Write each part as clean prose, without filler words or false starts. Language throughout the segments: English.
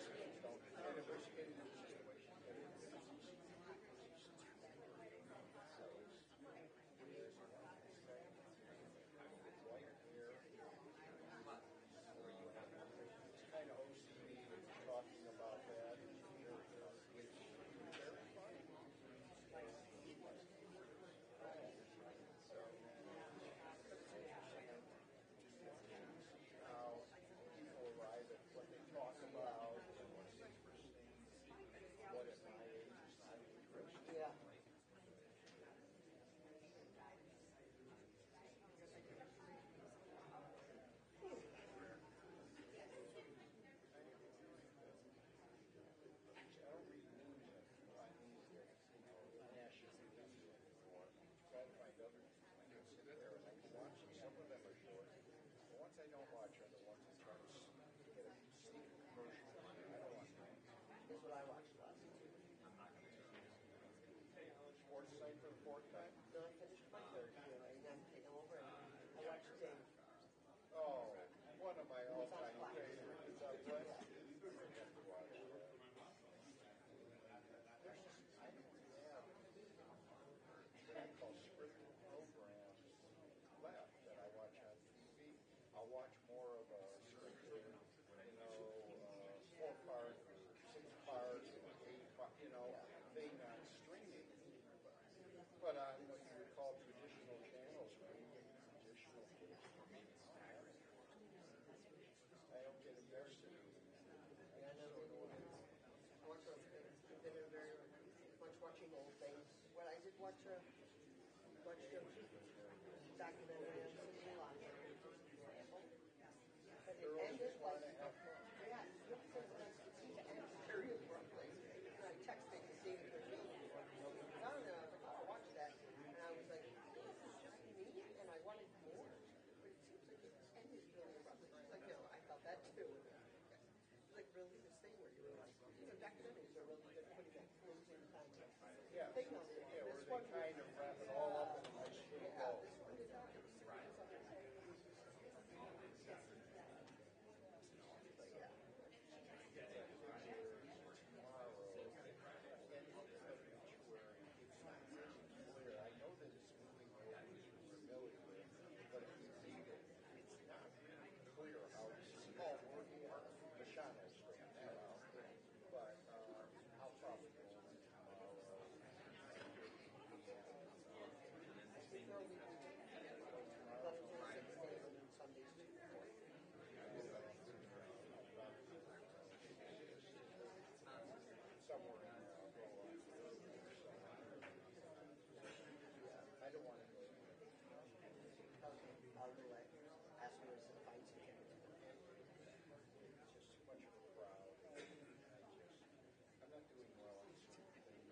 Mexicans don't. And if we're getting in the situation, white hair. It's kind of OCD talking about that. It's very funny. How people arrive at what they talk about and what's interesting, what at my age is not interesting. Yeah. I don't read news on national news anymore. Try to find other I can sit there and I can watch them. Some of them are short. The ones I don't watch are the ones that try to get a sneak commercial. I don't want that. That's what I watched last night. Sports site for the fourth time? No, I finished my third year, and I'm taking over. I watched Dave. Oh, one of my all-time favorites. It's on West. You have to watch that. There's just, I don't have what I call scripted programs left that I watch on TV. I'll watch more of a scripted, 4-part, 6-part, 8-part, thing on streaming. But on what you would call traditional channels, traditional I don't get embarrassed. Yeah, no, I've been very much watching old things. Well, I did watch a documentary on Cindy Lauper. But it ended like, yeah, it ended very abruptly. And I texted to see if there's no, I was like, oh, I'll watch that. And I was like, this is just me, and I wanted more. But it seems like it ended really abruptly. Like, I felt that too. Like really this thing where you were like, documentaries are really good at putting that closing kind of thing on it. Yeah, where they kind of wrap it all up in a nice little bow. This one is out. But yeah. I know that it's moving away from familiar, but if you read it, it's not really clear how it's all working. The shot will straighten that out. But how profitable tomorrow. Sundays too. Somewhere in I don't want to go. I'll go like ask me to find some tickets. It's just too much of a crowd. I'm not doing well on certain things.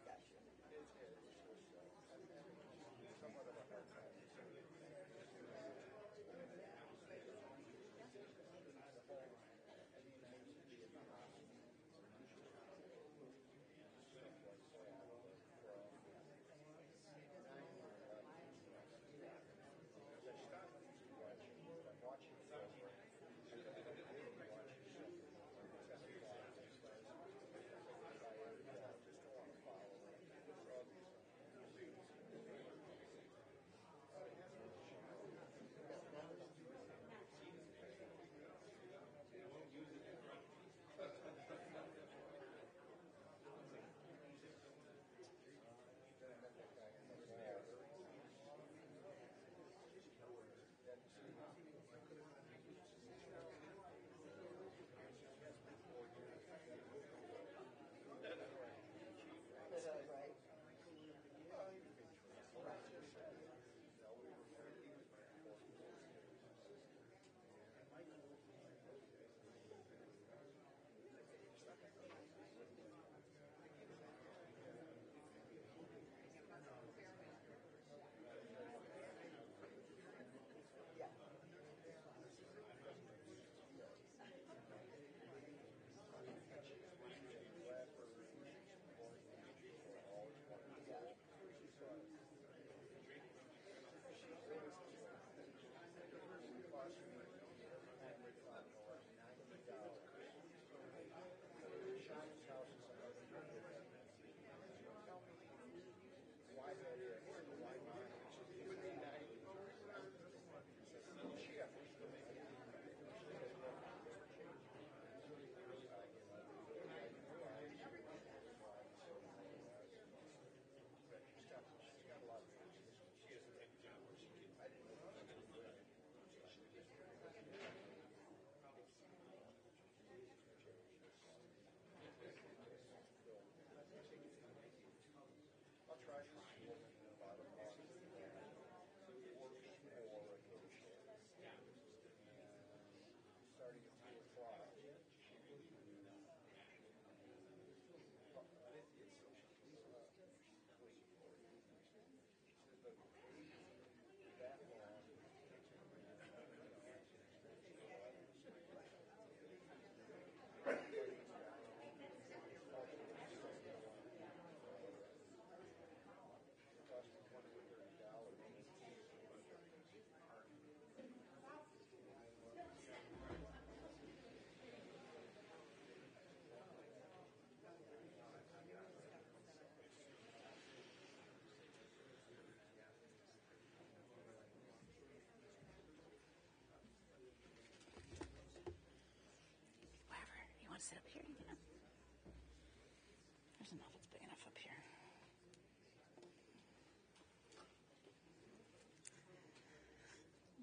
Gotcha. It's somewhat of a hard time. I mean, I used to be in the hospital. I stopped watching film. I just don't want to follow it.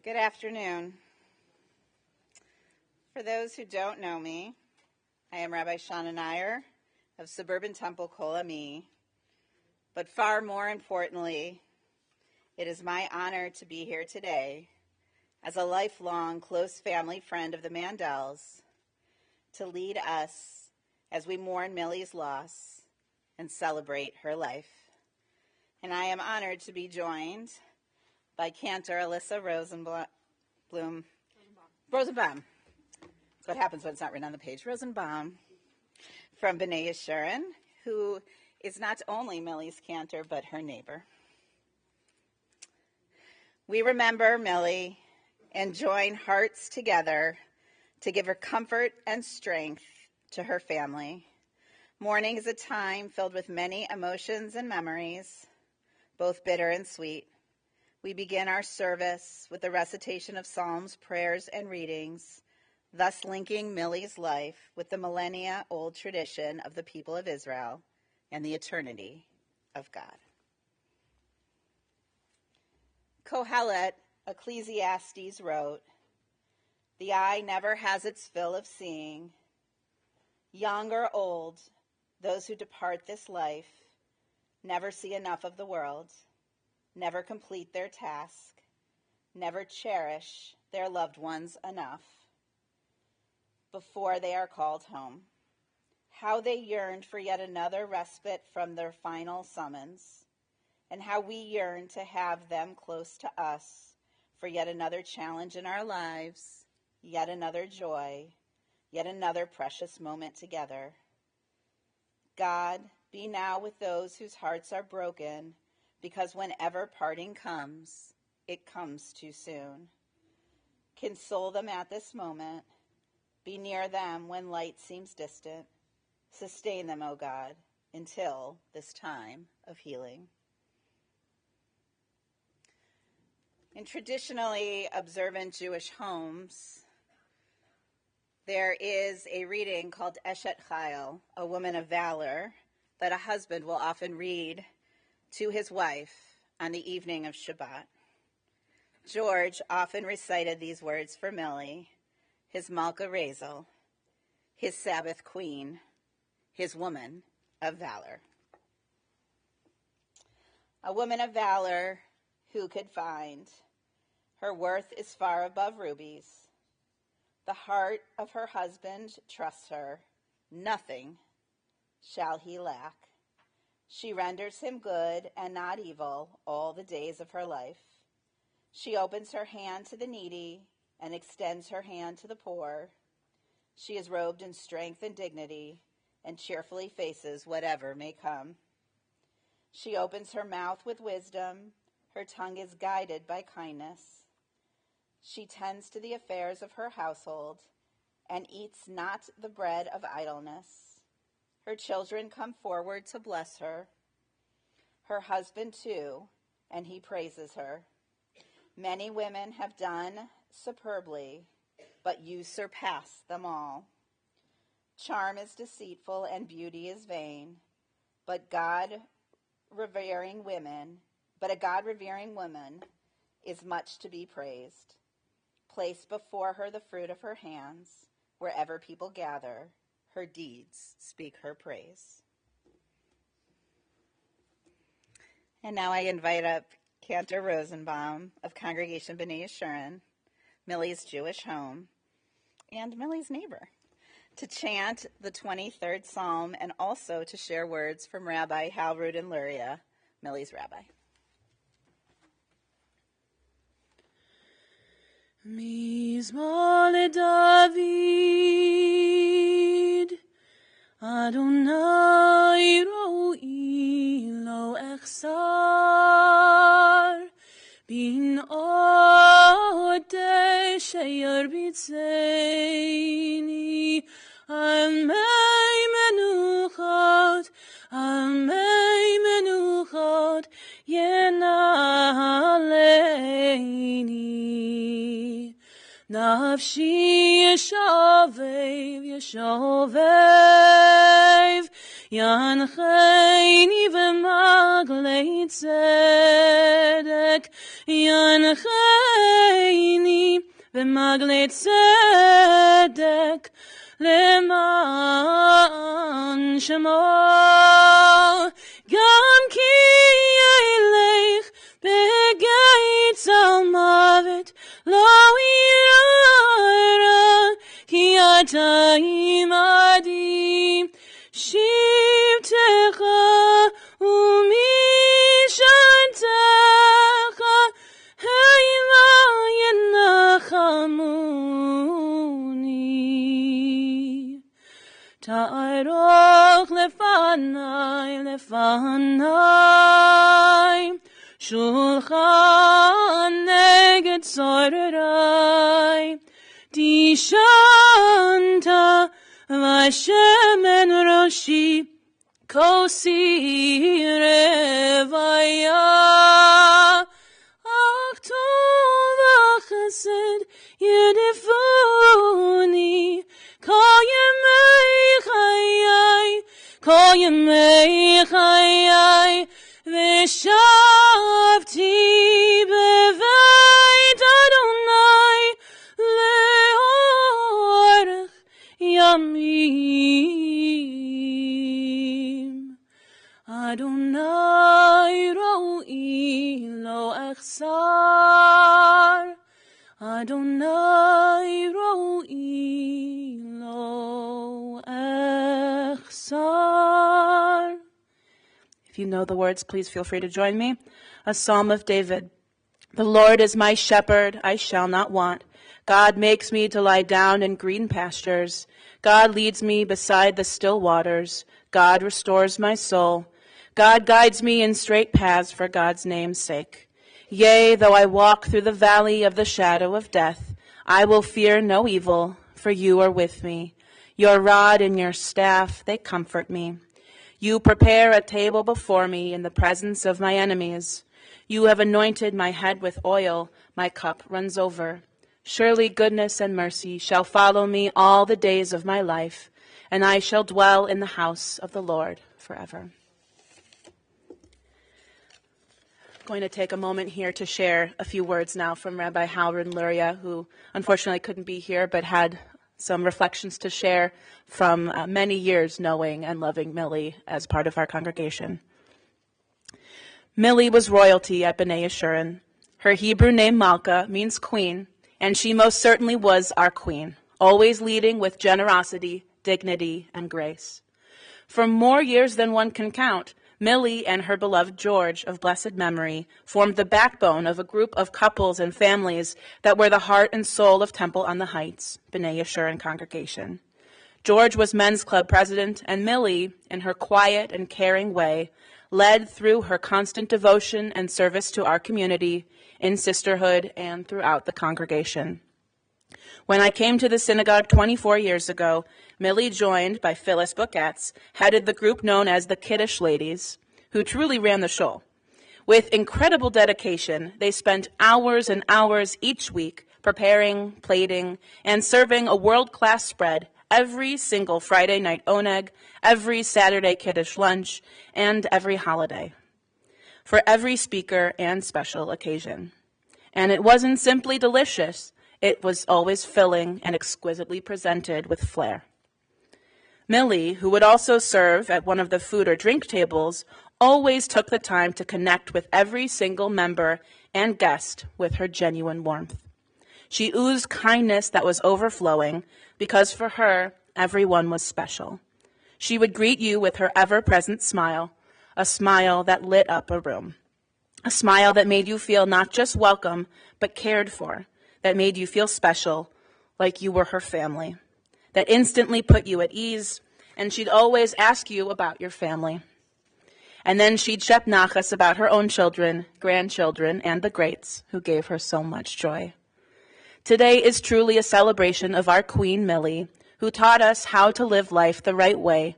Good afternoon. For those who don't know me, I am Rabbi Shauna Nair of Suburban Temple Kol Ami. But far more importantly, it is my honor to be here today as a lifelong close family friend of the Mandels to lead us as we mourn Millie's loss and celebrate her life. And I am honored to be joined by Cantor Alyssa Rosenbaum. That's what happens when it's not written on the page. Rosenbaum from B'nai Yeshurun, who is not only Millie's cantor, but her neighbor. We remember Millie and join hearts together to give her comfort and strength to her family. Mourning is a time filled with many emotions and memories, both bitter and sweet. We begin our service with the recitation of psalms, prayers, and readings, thus linking Millie's life with the millennia-old tradition of the people of Israel and the eternity of God. Kohelet, Ecclesiastes, wrote, "The eye never has its fill of seeing. Young or old, those who depart this life never see enough of the world, never complete their task, never cherish their loved ones enough before they are called home. How they yearned for yet another respite from their final summons, and how we yearn to have them close to us for yet another challenge in our lives, yet another joy, yet another precious moment together. God, be now with those whose hearts are broken, because whenever parting comes, it comes too soon. Console them at this moment. Be near them when light seems distant. Sustain them, O God, until this time of healing." In traditionally observant Jewish homes, there is a reading called Eshet Chayil, a woman of valor, that a husband will often read to his wife on the evening of Shabbat. George often recited these words for Millie, his Malka Razel, his Sabbath queen, his woman of valor. A woman of valor who could find? Her worth is far above rubies. The heart of her husband trusts her. Nothing shall he lack. She renders him good and not evil all the days of her life. She opens her hand to the needy and extends her hand to the poor. She is robed in strength and dignity and cheerfully faces whatever may come. She opens her mouth with wisdom. Her tongue is guided by kindness. She tends to the affairs of her household and eats not the bread of idleness. Her children come forward to bless her. Her husband too, and he praises her. Many women have done superbly, but you surpass them all. Charm is deceitful and beauty is vain, but a God-revering woman is much to be praised. Place before her the fruit of her hands. Wherever people gather, her deeds speak her praise. And now I invite up Cantor Rosenbaum of Congregation B'nai Yeshurun, Millie's Jewish home, and Millie's neighbor, to chant the 23rd Psalm and also to share words from Rabbi Hal Rudin Luria, Millie's rabbi. Mizmor LeDavid, Adonai ro'i lo echsar, bin odeh sheyarbitzeni, al mei menuchot, yenaleini. Nafshi yeshovev, yancheini v'maglei tzedek, yancheini במגלי צדק למען שמו. גם כי ילך בגיא מוות לא ירא, כי אתה עמדי, שבטך ומשענתך המה ינחמוני. תערוך לפני שולחן נגד צורריי, תשענת ושמן ראשי כוסי רוויה. אך טוב וחסד ירדפוני כל ימי חיי, ושבתי בבית אדוני לאורך ימים. אדוני רואי לא אחסר, אדוני רואי לא אחסר. If you know the words, please feel free to join me. A Psalm of David. The Lord is my shepherd, I shall not want. God makes me to lie down in green pastures. God leads me beside the still waters. God restores my soul. God guides me in straight paths for God's name's sake. Yea, though I walk through the valley of the shadow of death, I will fear no evil, for you are with me. Your rod and your staff, they comfort me. You prepare a table before me in the presence of my enemies. You have anointed my head with oil, my cup runs over. Surely goodness and mercy shall follow me all the days of my life, and I shall dwell in the house of the Lord forever. I'm going to take a moment here to share a few words now from Rabbi Halron Luria, who unfortunately couldn't be here but had some reflections to share from many years knowing and loving Millie as part of our congregation. Millie was royalty at B'nai Yeshurun. Her Hebrew name Malka means queen, and she most certainly was our queen, always leading with generosity, dignity, and grace. For more years than one can count, Millie and her beloved George of blessed memory formed the backbone of a group of couples and families that were the heart and soul of Temple on the Heights, B'nai Yeshurun congregation. George was men's club president, and Millie, in her quiet and caring way, led through her constant devotion and service to our community, in sisterhood, and throughout the congregation. When I came to the synagogue 24 years ago, Millie, joined by Phyllis Bookatz, headed the group known as the Kiddush Ladies, who truly ran the show. With incredible dedication, they spent hours and hours each week preparing, plating, and serving a world-class spread every single Friday night oneg, every Saturday Kiddush lunch, and every holiday, for every speaker and special occasion. And it wasn't simply delicious, it was always filling and exquisitely presented with flair. Millie, who would also serve at one of the food or drink tables, always took the time to connect with every single member and guest with her genuine warmth. She oozed kindness that was overflowing because for her, everyone was special. She would greet you with her ever-present smile, a smile that lit up a room, a smile that made you feel not just welcome, but cared for, that made you feel special, like you were her family, that instantly put you at ease, and she'd always ask you about your family. And then she'd shep nachas about her own children, grandchildren, and the greats who gave her so much joy. Today is truly a celebration of our Queen Millie, who taught us how to live life the right way,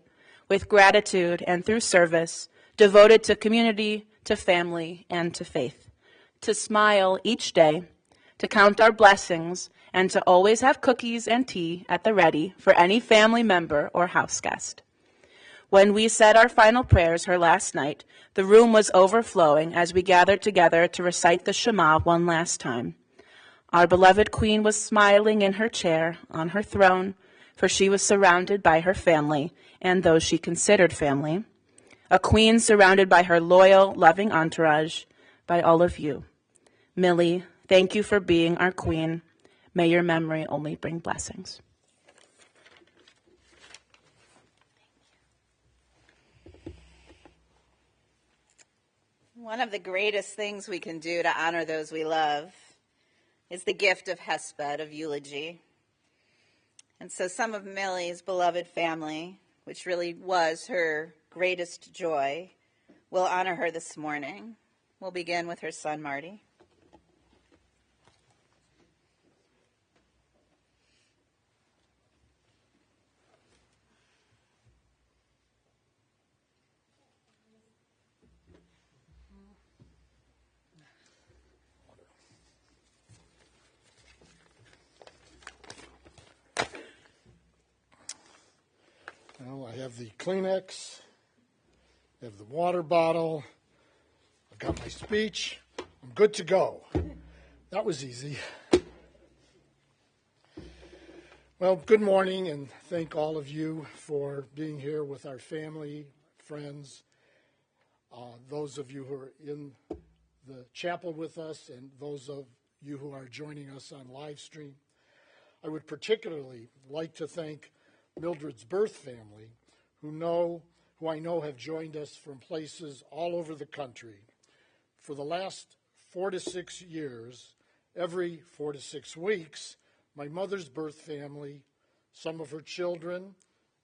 with gratitude and through service, devoted to community, to family, and to faith, to smile each day, to count our blessings, and to always have cookies and tea at the ready for any family member or house guest. When we said our final prayers her last night, the room was overflowing as we gathered together to recite the Shema one last time. Our beloved queen was smiling in her chair on her throne, for she was surrounded by her family and those she considered family. A queen surrounded by her loyal, loving entourage, by all of you. Millie, thank you for being our queen. May your memory only bring blessings. One of the greatest things we can do to honor those we love is the gift of hesped, of eulogy. And so some of Millie's beloved family, which really was her greatest joy, will honor her this morning. We'll begin with her son, Marty. Well, I have the Kleenex, I have the water bottle, I've got my speech, I'm good to go. That was easy. Well, good morning, and thank all of you for being here with our family, friends, those of you who are in the chapel with us, and those of you who are joining us on live stream. I would particularly like to thank Mildred's birth family, who I know have joined us from places all over the country. For the last 4 to 6 years, every 4 to 6 weeks, my mother's birth family, some of her children,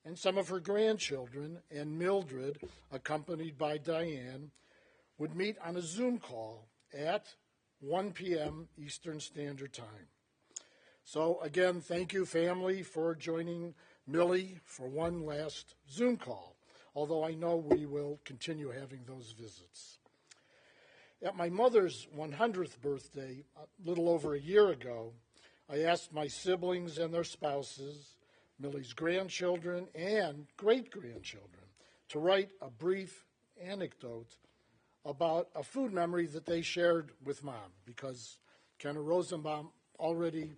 and some of her grandchildren, and Mildred, accompanied by Diane, would meet on a Zoom call at 1 p.m. Eastern Standard Time. So again, thank you, family, for joining Millie for one last Zoom call, although I know we will continue having those visits. At my mother's 100th birthday, a little over a year ago, I asked my siblings and their spouses, Millie's grandchildren and great-grandchildren, to write a brief anecdote about a food memory that they shared with Mom, because Kenna Rosenbaum already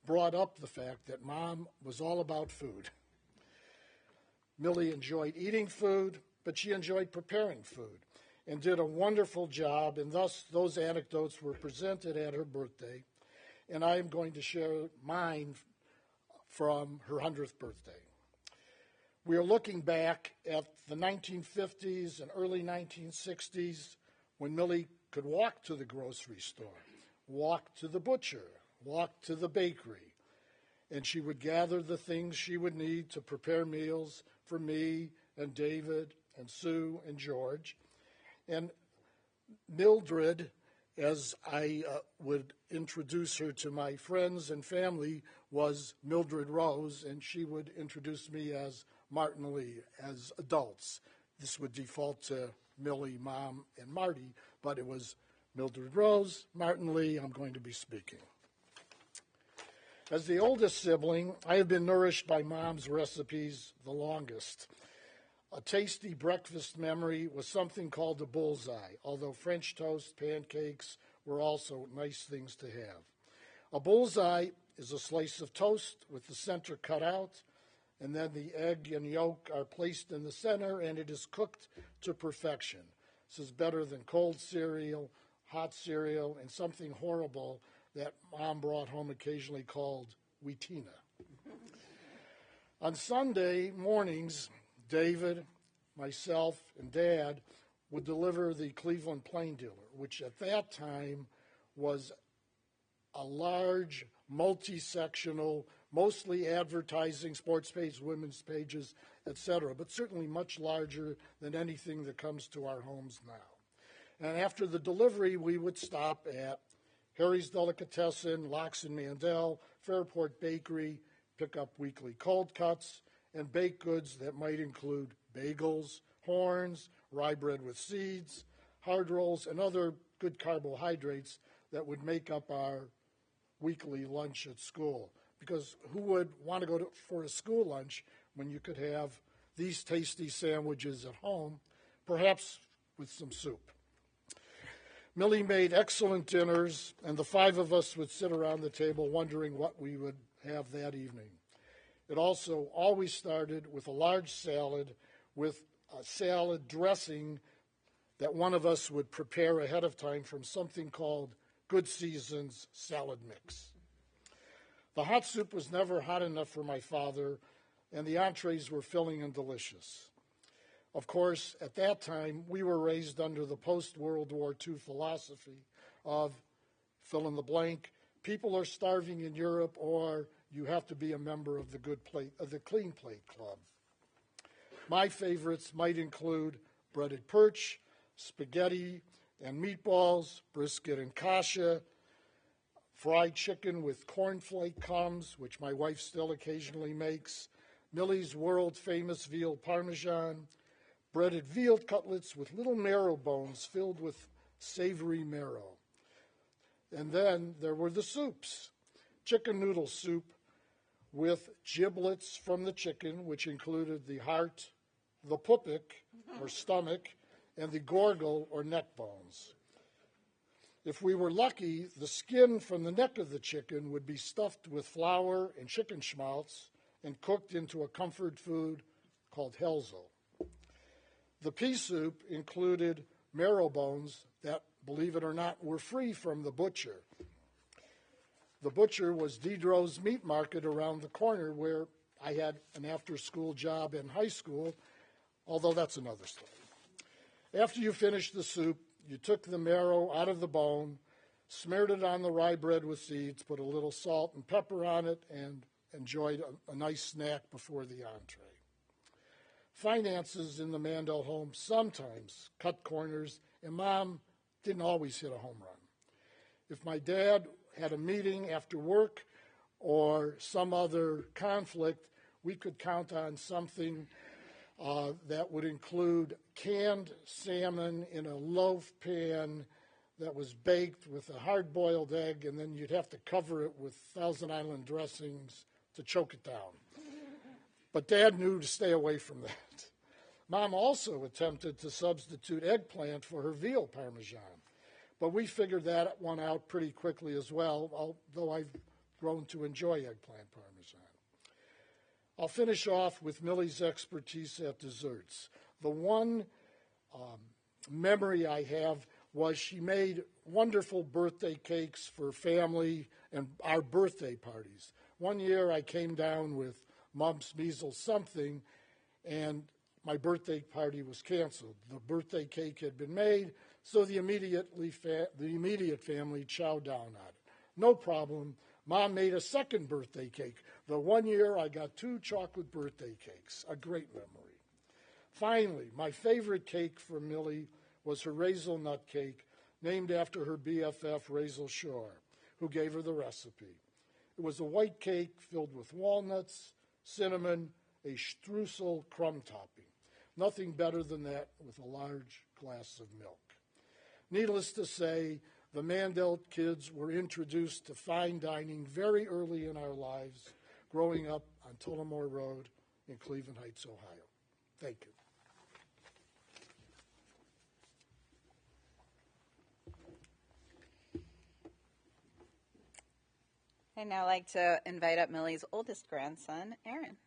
brought up the fact that Mom was all about food. Millie enjoyed eating food, but she enjoyed preparing food and did a wonderful job, and thus those anecdotes were presented at her birthday, and I am going to share mine from her 100th birthday. We are looking back at the 1950s and early 1960s when Millie could walk to the grocery store, walk to the butcher, walk to the bakery, and she would gather the things she would need to prepare meals for me and David and Sue and George. And Mildred, as I would introduce her to my friends and family, was Mildred Rose, and she would introduce me as Martin Lee as adults. This would default to Millie, Mom, and Marty, but it was Mildred Rose, Martin Lee, I'm going to be speaking. As the oldest sibling, I have been nourished by Mom's recipes the longest. A tasty breakfast memory was something called a bullseye, although French toast, pancakes were also nice things to have. A bullseye is a slice of toast with the center cut out, and then the egg and yolk are placed in the center, and it is cooked to perfection. This is better than cold cereal, hot cereal, and something horrible that Mom brought home occasionally called Wheatina. On Sunday mornings, David, myself, and Dad would deliver the Cleveland Plain Dealer, which at that time was a large, multi-sectional, mostly advertising, sports page, women's pages, etc., but certainly much larger than anything that comes to our homes now. And after the delivery, we would stop at Harry's Delicatessen, Locks and Mandel, Fairport Bakery, pick up weekly cold cuts, and baked goods that might include bagels, horns, rye bread with seeds, hard rolls, and other good carbohydrates that would make up our weekly lunch at school. Because who would want to go for a school lunch when you could have these tasty sandwiches at home, perhaps with some soup? Millie made excellent dinners, and the five of us would sit around the table wondering what we would have that evening. It also always started with a large salad with a salad dressing that one of us would prepare ahead of time from something called Good Season's salad mix. The hot soup was never hot enough for my father, and the entrees were filling and delicious. Of course, at that time, we were raised under the post-World War II philosophy of fill in the blank, people are starving in Europe, or you have to be a member of the Clean Plate Club. My favorites might include breaded perch, spaghetti and meatballs, brisket and kasha, fried chicken with cornflake crumbs, which my wife still occasionally makes, Millie's world-famous veal parmesan, breaded veal cutlets with little marrow bones filled with savory marrow. And then there were the soups. Chicken noodle soup with giblets from the chicken, which included the heart, the pupik, or stomach, and the gorgel, or neck bones. If we were lucky, the skin from the neck of the chicken would be stuffed with flour and chicken schmaltz and cooked into a comfort food called helzo. The pea soup included marrow bones that, believe it or not, were free from the butcher. The butcher was Diderot's Meat Market around the corner where I had an after-school job in high school, although that's another story. After you finished the soup, you took the marrow out of the bone, smeared it on the rye bread with seeds, put a little salt and pepper on it, and enjoyed a nice snack before the entree. Finances in the Mandel home sometimes cut corners, and Mom didn't always hit a home run. If my dad had a meeting after work or some other conflict, we could count on something that would include canned salmon in a loaf pan that was baked with a hard-boiled egg, and then you'd have to cover it with Thousand Island dressings to choke it down. But Dad knew to stay away from that. Mom also attempted to substitute eggplant for her veal parmesan, but we figured that one out pretty quickly as well, although I've grown to enjoy eggplant parmesan. I'll finish off with Millie's expertise at desserts. The one memory I have was she made wonderful birthday cakes for family and our birthday parties. One year I came down with mumps, measles, something, and my birthday party was canceled. The birthday cake had been made, so the immediate family chowed down on it. No problem. Mom made a second birthday cake. The one year I got 2 chocolate birthday cakes, a great memory. Finally, my favorite cake for Millie was her hazelnut cake, named after her BFF, Razel Shore, who gave her the recipe. It was a white cake filled with walnuts, cinnamon, a streusel crumb topping. Nothing better than that with a large glass of milk. Needless to say, the Mandel kids were introduced to fine dining very early in our lives, growing up on Tullamore Road in Cleveland Heights, Ohio. Thank you. I'd now like to invite up Millie's oldest grandson, Aaron.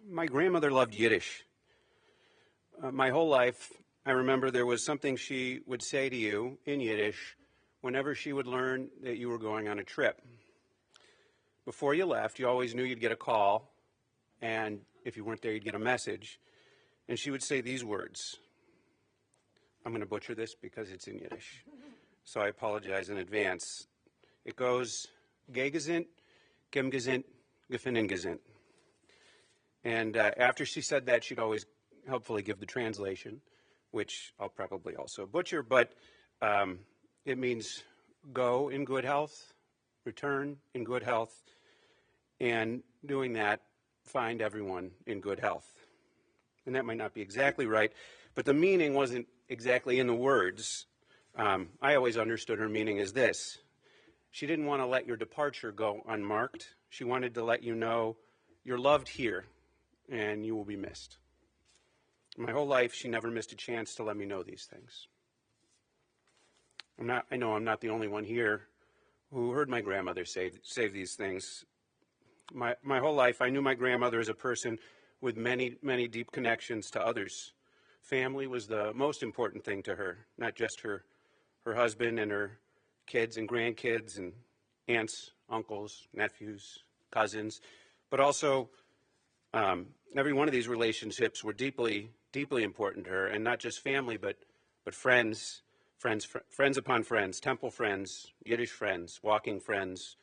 My grandmother loved Yiddish. My whole life, I remember there was something she would say to you in Yiddish whenever she would learn that you were going on a trip. Before you left, you always knew you'd get a call, and if you weren't there, you'd get a message. And she would say these words. I'm going to butcher this because it's in Yiddish, so I apologize in advance. It goes, Geh gesinnt, Gem gesinnt, Gefinnen gesinnt. And after she said that, she'd always helpfully give the translation, which I'll probably also butcher, but it means go in good health, return in good health, and doing that, find everyone in good health. And that might not be exactly right, but the meaning wasn't exactly in the words. I always understood her meaning as this. She didn't want to let your departure go unmarked. She wanted to let you know you're loved here and you will be missed. My whole life, she never missed a chance to let me know these things. I know I'm not the only one here who heard my grandmother say these things. My whole life, I knew my grandmother as a person with many, many deep connections to others. Family was the most important thing to her, not just her husband and her kids and grandkids and aunts, uncles, nephews, cousins, but also every one of these relationships were deeply, deeply important to her, and not just family, but friends upon friends, temple friends, Yiddish friends, walking friends,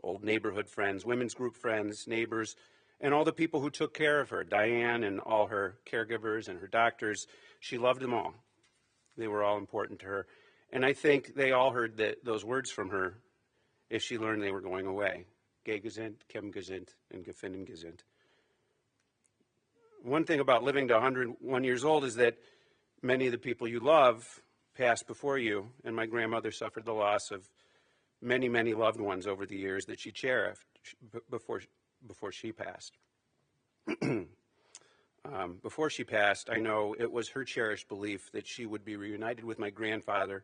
old neighborhood friends, women's group friends, neighbors, and all the people who took care of her, Diane and all her caregivers and her doctors. She loved them all. They were all important to her. And I think they all heard those words from her if she learned they were going away. Geh gesinnt, Kim gesinnt, and gefinnen gesinnt. One thing about living to 101 years old is that many of the people you love passed before you, and my grandmother suffered the loss of many, many loved ones over the years that she cherished before she passed. Before she passed, I know it was her cherished belief that she would be reunited with my grandfather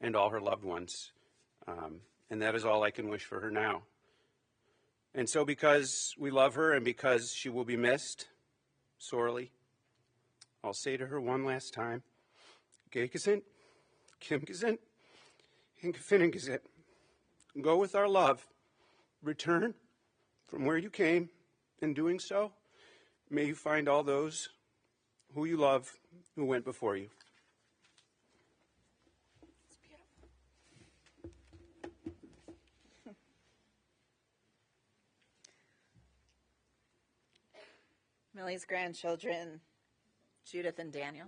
and all her loved ones. And that is all I can wish for her now. And so because we love her and because she will be missed sorely, I'll say to her one last time, Geh gesinnt, Kim gesinnt, and gefinnen gesinnt. Go with our love. Return from where you came. In doing so, may you find all those who you love who went before you. Millie's grandchildren, Judith and Daniel.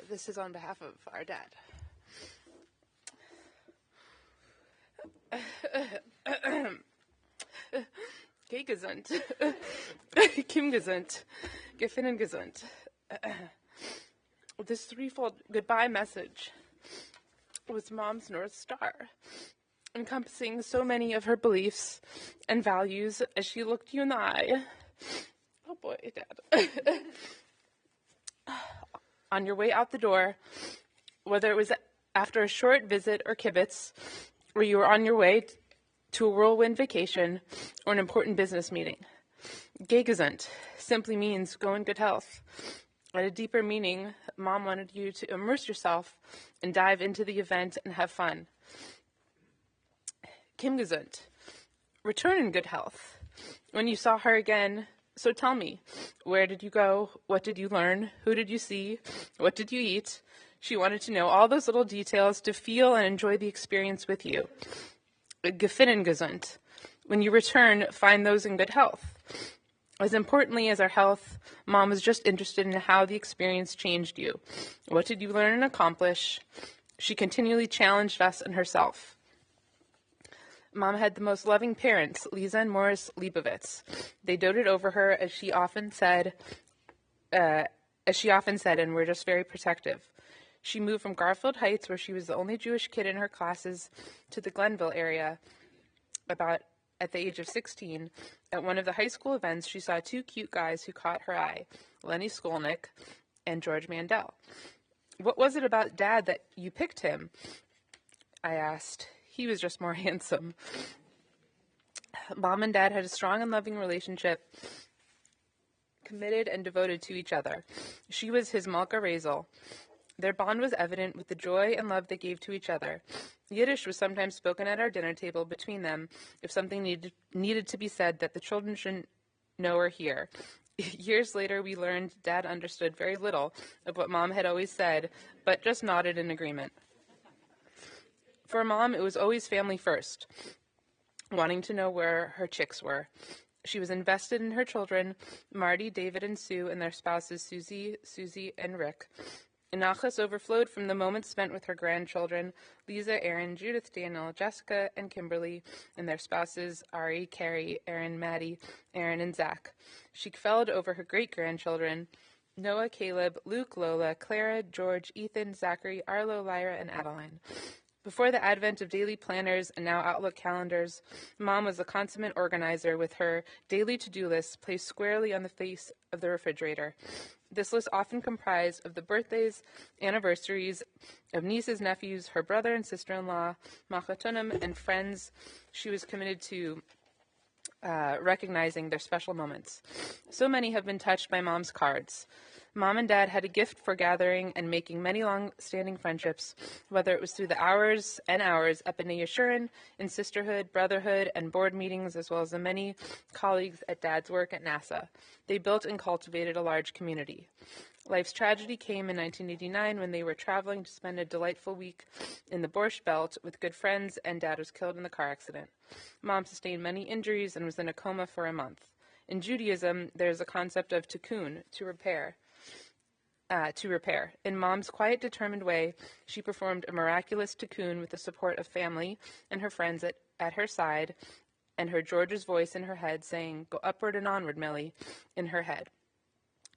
This is on behalf of our dad. Geh gesinnt, Kim gesinnt, gefinnen gesinnt. This threefold goodbye message was Mom's North Star, encompassing so many of her beliefs and values as she looked you in the eye. Oh boy, Dad. On your way out the door, whether it was after a short visit or kibitz, or you were on your way to a whirlwind vacation or an important business meeting. Geh gesinnt simply means go in good health. At a deeper meaning, Mom wanted you to immerse yourself and dive into the event and have fun. Kim gesinnt, return in good health. When you saw her again, so tell me, where did you go? What did you learn? Who did you see? What did you eat? She wanted to know all those little details to feel and enjoy the experience with you. Gefinnen gesinnt. When you return, find those in good health. As importantly as our health, Mom was just interested in how the experience changed you. What did you learn and accomplish? She continually challenged us and herself. Mom had the most loving parents, Lisa and Morris Leibovitz. They doted over her, as she often said, and were just very protective. She moved from Garfield Heights, where she was the only Jewish kid in her classes, to the Glenville area. About at the age of 16, at one of the high school events, she saw two cute guys who caught her eye, Lenny Skolnick and George Mandel. What was it about Dad that you picked him? I asked. He was just more handsome. Mom and Dad had a strong and loving relationship, committed and devoted to each other. She was his Malka Razel. Their bond was evident with the joy and love they gave to each other. Yiddish was sometimes spoken at our dinner table between them if something needed to be said that the children shouldn't know or hear. Years later, we learned Dad understood very little of what Mom had always said, but just nodded in agreement. For Mom, it was always family first, wanting to know where her chicks were. She was invested in her children, Marty, David, and Sue, and their spouses, Susie, and Rick. Nachas overflowed from the moments spent with her grandchildren, Lisa, Aaron, Judith, Daniel, Jessica, and Kimberly, and their spouses, Ari, Carrie, Aaron, Maddie, Aaron, and Zach. She felled over her great-grandchildren, Noah, Caleb, Luke, Lola, Clara, George, Ethan, Zachary, Arlo, Lyra, and Adeline. Before the advent of daily planners and now Outlook calendars, Mom was a consummate organizer with her daily to-do list placed squarely on the face of the refrigerator. This list often comprised of the birthdays, anniversaries of nieces, nephews, her brother and sister-in-law, machatonim, and friends. She was committed to recognizing their special moments. So many have been touched by Mom's cards. Mom and Dad had a gift for gathering and making many long-standing friendships, whether it was through the hours and hours up in Yeshurun, in sisterhood, brotherhood, and board meetings, as well as the many colleagues at Dad's work at NASA. They built and cultivated a large community. Life's tragedy came in 1989 when they were traveling to spend a delightful week in the Borscht Belt with good friends, and Dad was killed in the car accident. Mom sustained many injuries and was in a coma for a month. In Judaism, there's a concept of tikkun, to repair. In Mom's quiet, determined way, she performed a miraculous tikkun with the support of family and her friends at her side, and heard George's voice in her head saying, "Go upward and onward, Millie," in her head.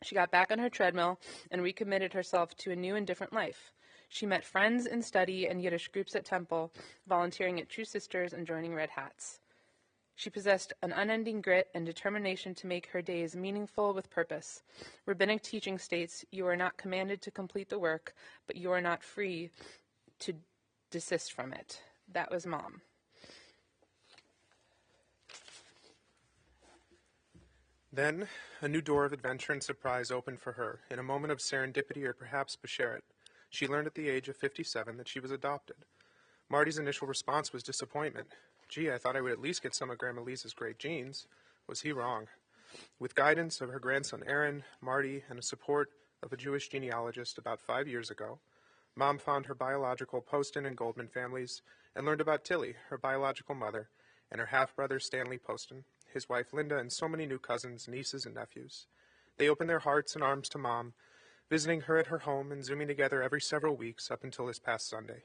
She got back on her treadmill and recommitted herself to a new and different life. She met friends in study and Yiddish groups at temple, volunteering at True Sisters and joining Red Hats. She possessed an unending grit and determination to make her days meaningful with purpose. Rabbinic teaching states, you are not commanded to complete the work, but you are not free to desist from it. That was Mom. Then, a new door of adventure and surprise opened for her. In a moment of serendipity or perhaps besheret, she learned at the age of 57 that she was adopted. Marty's initial response was disappointment. Gee, I thought I would at least get some of Grandma Lisa's great genes. Was he wrong? With guidance of her grandson Aaron, Marty, and the support of a Jewish genealogist about 5 years ago, Mom found her biological Poston and Goldman families and learned about Tilly, her biological mother, and her half-brother Stanley Poston, his wife Linda, and so many new cousins, nieces, and nephews. They opened their hearts and arms to Mom, visiting her at her home and Zooming together every several weeks up until this past Sunday.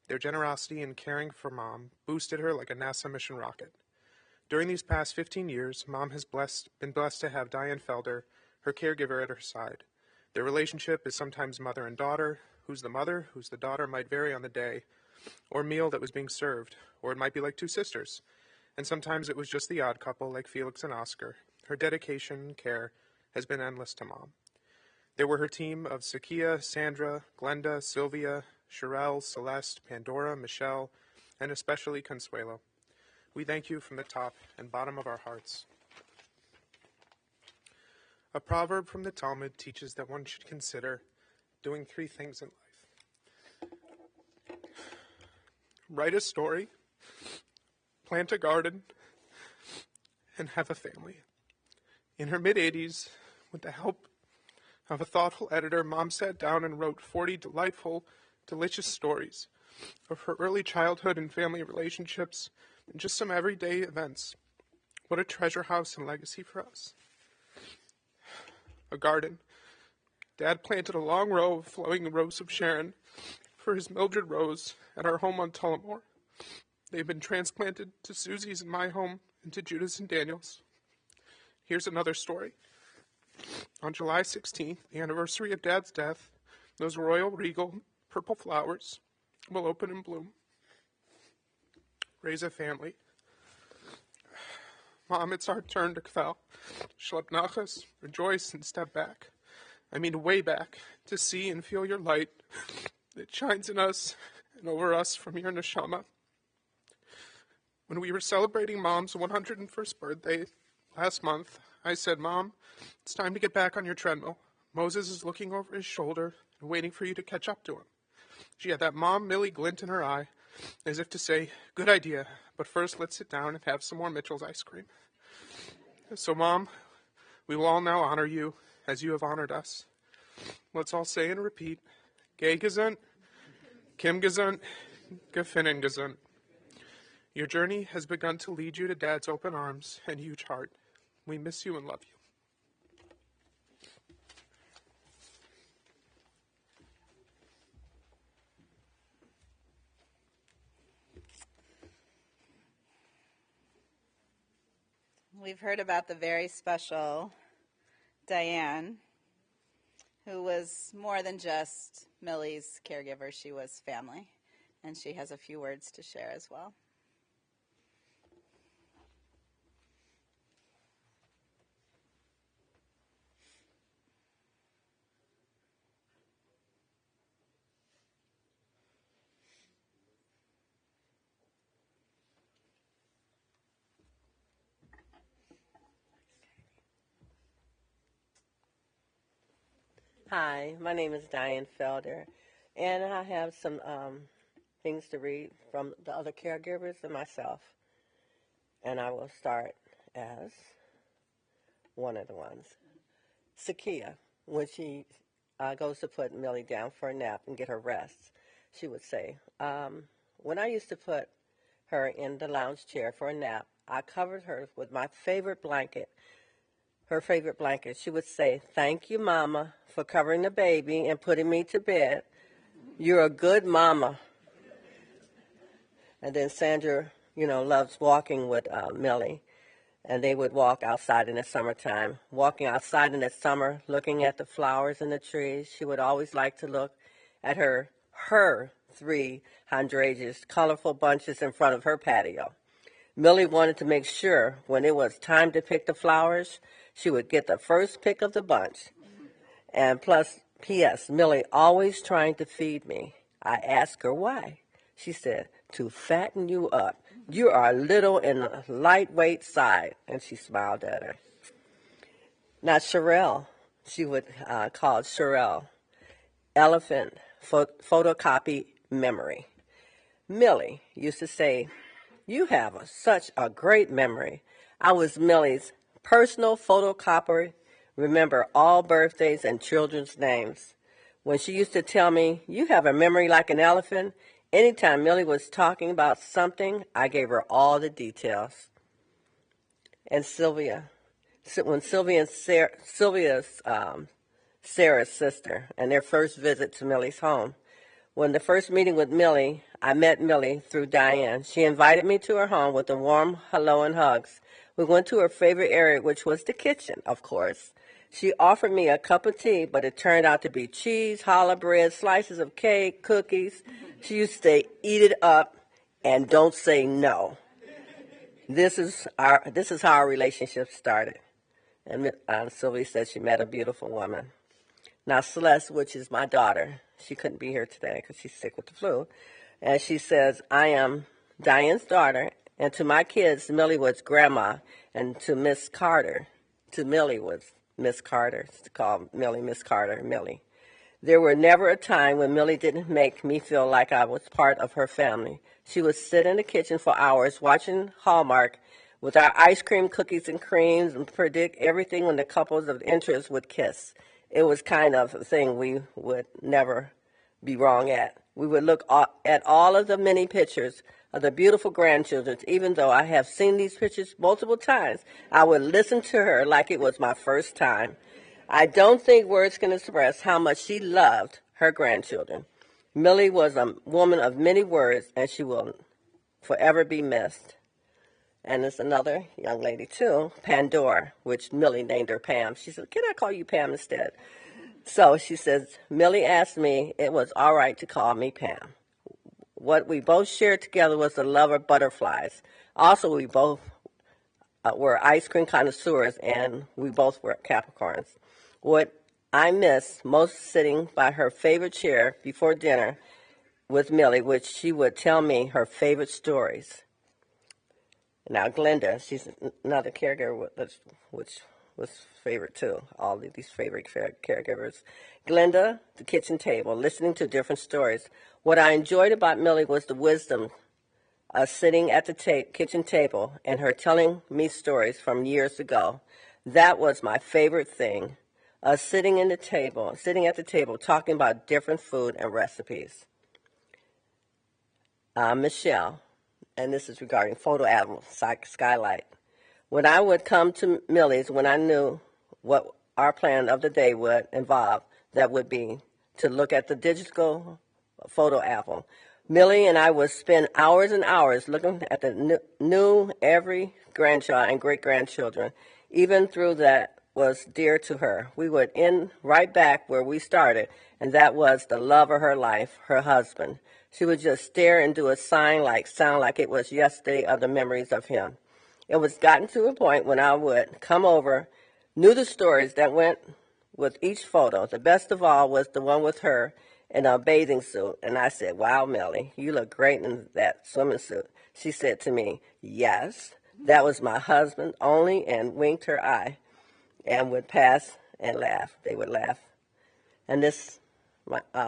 Their generosity in caring for Mom boosted her like a NASA mission rocket. During these past 15 years, Mom has been blessed to have Diane Felder, her caregiver, at her side. Their relationship is sometimes mother and daughter. Who's the mother, who's the daughter might vary on the day or meal that was being served, or it might be like two sisters. And sometimes it was just the odd couple like Felix and Oscar. Her dedication and care has been endless to Mom. There were her team of Sakia, Sandra, Glenda, Sylvia, Sherelle, Celeste, Pandora, Michelle, and especially Consuelo. We thank you from the top and bottom of our hearts. A proverb from the Talmud teaches that one should consider doing 3 things in life. Write a story, plant a garden, and have a family. In her mid-80s, with the help of a thoughtful editor, Mom sat down and wrote 40 delightful, delicious stories of her early childhood and family relationships and just some everyday events. What a treasure house and legacy for us. A garden. Dad planted a long row of flowing rose of Sharon for his Mildred rose at our home on Tullamore. They've been transplanted to Susie's and my home and to Judith's and Daniel's. Here's another story. On July 16th, the anniversary of Dad's death, those royal, regal, purple flowers will open and bloom. Raise a family. Mom, it's our turn to kvel. Shlep nachas, rejoice and step back. I mean way back, to see and feel your light that shines in us and over us from your neshama. When we were celebrating Mom's 101st birthday last month, I said, Mom, it's time to get back on your treadmill. Moses is looking over his shoulder and waiting for you to catch up to him. She had that Mom Millie glint in her eye, as if to say, good idea, but first let's sit down and have some more Mitchell's ice cream. So, Mom, We will all now honor you as you have honored us. Let's all say and repeat, Gay gesund, Kim gesund, Gefinnen gesund. Your journey has begun to lead you to Dad's open arms and huge heart. We miss you and love you. We've heard about the very special Diane, who was more than just Millie's caregiver. She was family, and she has a few words to share as well. Hi, my name is Diane Felder, and I have some things to read from the other caregivers and myself. And I will start as one of the ones. Sakia, when she goes to put Millie down for a nap and get her rest, she would say, when I used to put her in the lounge chair for a nap, I covered her with my favorite blanket. Her favorite blanket. She would say, "Thank you, Mama, for covering the baby and putting me to bed. You're a good mama." And then Sandra, loves walking with Millie. And they would walk outside in the summertime. Walking outside in the summer, looking at the flowers and the trees. She would always like to look at her 3 hydrangeas, colorful bunches in front of her patio. Millie wanted to make sure when it was time to pick the flowers, she would get the first pick of the bunch. And plus, P.S., Millie always trying to feed me. I asked her why. She said, "To fatten you up. You are little in the lightweight side." And she smiled at her. Now, Sherelle, she would call Sherelle, elephant photocopy memory. Millie used to say, "You have such a great memory." I was Millie's personal photocopier, remember all birthdays and children's names. When she used to tell me, "You have a memory like an elephant," anytime Millie was talking about something, I gave her all the details. And Sylvia, when Sylvia and Sylvia's Sarah's sister, and their first visit to Millie's home. When the first meeting with Millie, I met Millie through Diane. She invited me to her home with a warm hello and hugs. We went to her favorite area, which was the kitchen, of course. She offered me a cup of tea, but it turned out to be cheese, challah bread, slices of cake, cookies. She used to say, "Eat it up and don't say no." This is how our relationship started. And Sylvie said she met a beautiful woman. Now Celeste, which is my daughter, she couldn't be here today because she's sick with the flu. And she says, "I am Diane's daughter, and to my kids, Millie was grandma, and to Miss Carter, to Millie was Miss Carter, to call Millie Miss Carter, Millie. There were never a time when Millie didn't make me feel like I was part of her family. She would sit in the kitchen for hours watching Hallmark with our ice cream, cookies, and creams and predict everything when the couples of interest would kiss. It was kind of a thing we would never be wrong at. We would look at all of the many pictures of the beautiful grandchildren. Even though I have seen these pictures multiple times, I would listen to her like it was my first time. I don't think words can express how much she loved her grandchildren. Millie was a woman of many words, and she will forever be missed." And there's another young lady, too, Pandora, which Millie named her Pam. She said, "Can I call you Pam instead?" So she says, "Millie asked me it was all right to call me Pam. What we both shared together was the love of butterflies. Also, we both were ice cream connoisseurs, and we both were Capricorns. What I miss most sitting by her favorite chair before dinner with Millie, which she would tell me her favorite stories." Now, Glenda, she's another caregiver, which was favorite too, all of these favorite caregivers. Glenda, the kitchen table, listening to different stories. What I enjoyed about Millie was the wisdom of sitting at the kitchen table and her telling me stories from years ago. That was my favorite thing, sitting at the table, talking about different food and recipes. Michelle, and this is regarding photo album, Skylight. When I would come to Millie's, when I knew what our plan of the day would involve, that would be to look at the digital photo album. Millie and I would spend hours and hours looking at the new every grandchild and great-grandchildren, even through that was dear to her. We would end right back where we started, and that was the love of her life, her husband. She would just stare and do a sound like it was yesterday of the memories of him. It was gotten to a point when I would come over, knew the stories that went with each photo. The best of all was the one with her in a bathing suit. And I said, "Wow, Millie, you look great in that swimming suit." She said to me, "Yes, that was my husband only," and winked her eye and would pass and laugh. They would laugh. And this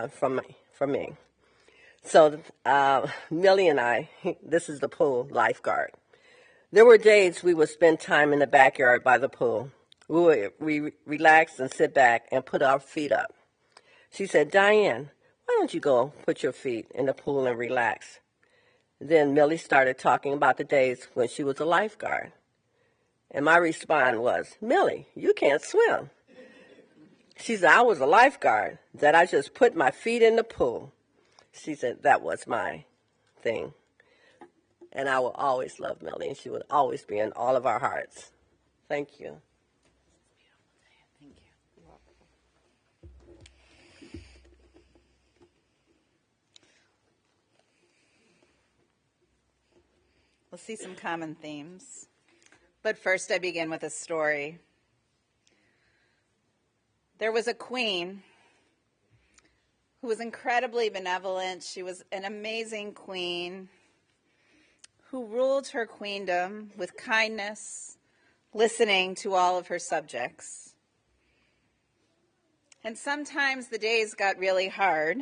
from me. So Millie and I, this is the pool lifeguard. There were days we would spend time in the backyard by the pool. We relax and sit back and put our feet up. She said, "Diane, why don't you go put your feet in the pool and relax?" Then Millie started talking about the days when she was a lifeguard. And my response was, "Millie, you can't swim." She said, "I was a lifeguard, that I just put my feet in the pool." She said that was my thing. And I will always love Millie, and she will always be in all of our hearts. Thank you. Thank you. We'll see some common themes. But first I begin with a story. There was a queen who was incredibly benevolent. She was an amazing queen who ruled her queendom with kindness, listening to all of her subjects. And sometimes the days got really hard,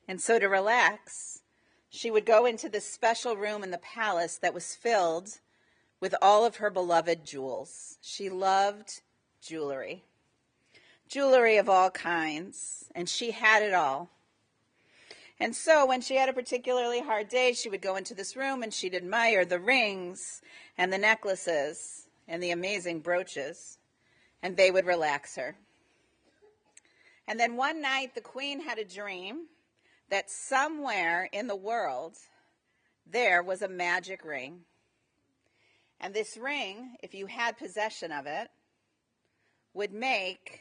and so to relax, she would go into this special room in the palace that was filled with all of her beloved jewels. She loved jewelry of all kinds, and she had it all. And so when she had a particularly hard day, she would go into this room and she'd admire the rings and the necklaces and the amazing brooches, and they would relax her. And then one night, the queen had a dream that somewhere in the world there was a magic ring. And this ring, if you had possession of it, would make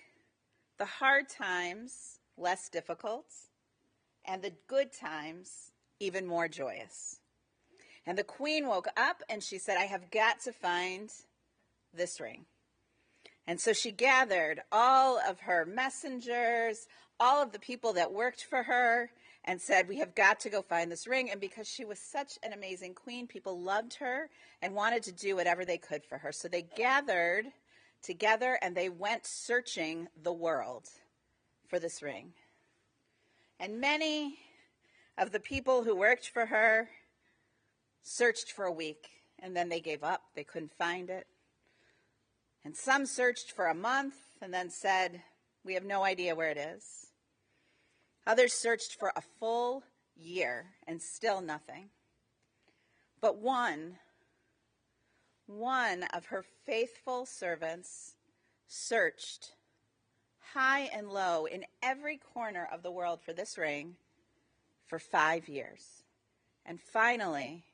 the hard times less difficult and the good times even more joyous. And the queen woke up and she said, "I have got to find this ring." And so she gathered all of her messengers, all of the people that worked for her, and said, "We have got to go find this ring." And because she was such an amazing queen, people loved her and wanted to do whatever they could for her. So they gathered together and they went searching the world for this ring. And many of the people who worked for her searched for a week, and then they gave up. They couldn't find it. And some searched for a month and then said, "We have no idea where it is." Others searched for a full year and still nothing. But one of her faithful servants searched high and low in every corner of the world for this ring for 5 years. And finally,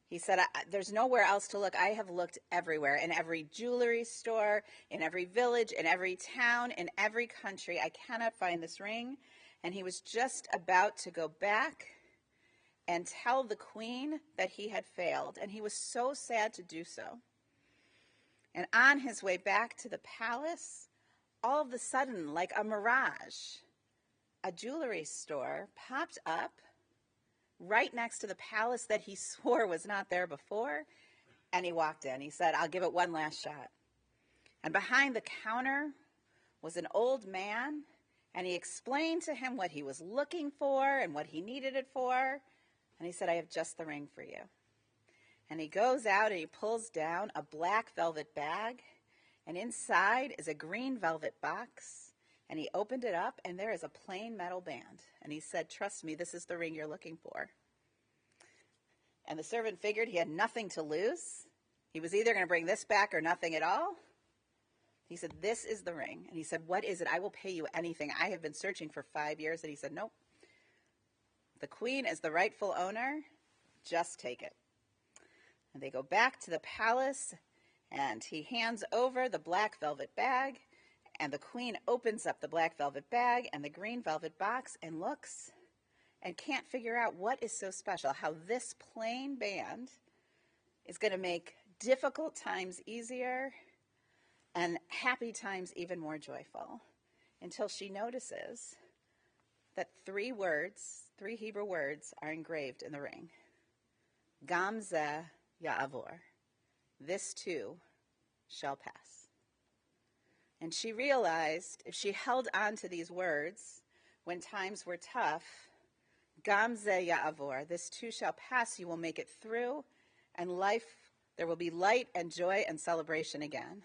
he said, "There's nowhere else to look. I have looked everywhere, in every jewelry store, in every village, in every town, in every country. I cannot find this ring." And he was just about to go back and tell the queen that he had failed. And he was so sad to do so. And on his way back to the palace, all of a sudden, like a mirage, a jewelry store popped up right next to the palace that he swore was not there before. And he walked in. He said, "I'll give it one last shot." And behind the counter was an old man, and he explained to him what he was looking for and what he needed it for. And he said, "I have just the ring for you." And he goes out and he pulls down a black velvet bag, And inside is a green velvet box. And he opened it up, and there is a plain metal band. And he said, "Trust me, this is the ring you're looking for." And the servant figured he had nothing to lose. He was either going to bring this back or nothing at all. He said, "This is the ring." And he said, "What is it? I will pay you anything. I have been searching for 5 years." And he said, "Nope. The queen is the rightful owner. Just take it." And they go back to the palace, and he hands over the black velvet bag, and the queen opens up the black velvet bag and the green velvet box and looks and can't figure out what is so special, how this plain band is going to make difficult times easier and happy times even more joyful, until she notices that 3 Hebrew words are engraved in the ring. Gam ze ya'avor. This too shall pass. And she realized if she held on to these words when times were tough, Gam ze ya'avor, this too shall pass, you will make it through, and life, there will be light and joy and celebration again.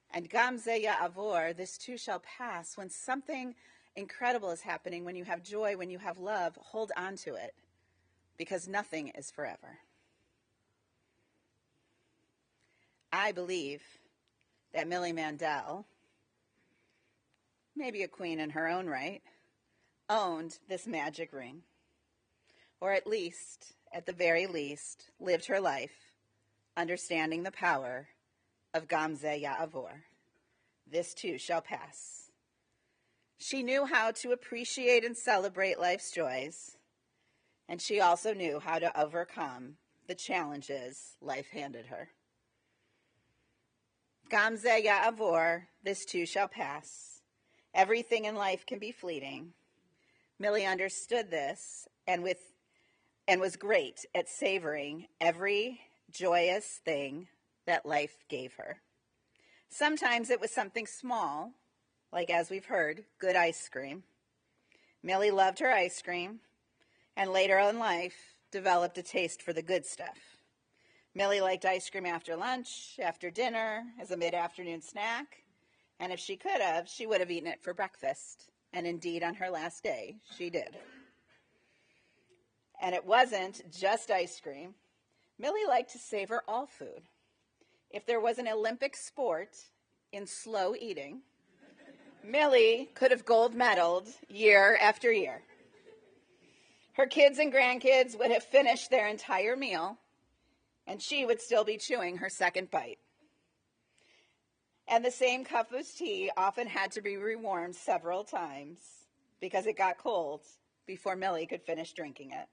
And Gam ze ya'avor, this too shall pass, when something incredible is happening, when you have joy, when you have love, hold on to it, because nothing is forever. I believe that Mildred Mandel, maybe a queen in her own right, owned this magic ring, or at the very least, lived her life understanding the power of Gam ze ya'avor. This too shall pass. She knew how to appreciate and celebrate life's joys, and she also knew how to overcome the challenges life handed her. Gam ze ya'avor, this too shall pass. Everything in life can be fleeting. Millie understood this and was great at savoring every joyous thing that life gave her. Sometimes it was something small, like, as we've heard, good ice cream. Millie loved her ice cream, and later in life developed a taste for the good stuff. Millie liked ice cream after lunch, after dinner, as a mid-afternoon snack, and if she could have, she would have eaten it for breakfast. And indeed, on her last day, she did. And it wasn't just ice cream. Millie liked to savor all food. If there was an Olympic sport in slow eating, Millie could have gold medaled year after year. Her kids and grandkids would have finished their entire meal, and she would still be chewing her second bite. And the same cup of tea often had to be rewarmed several times because it got cold before Millie could finish drinking it.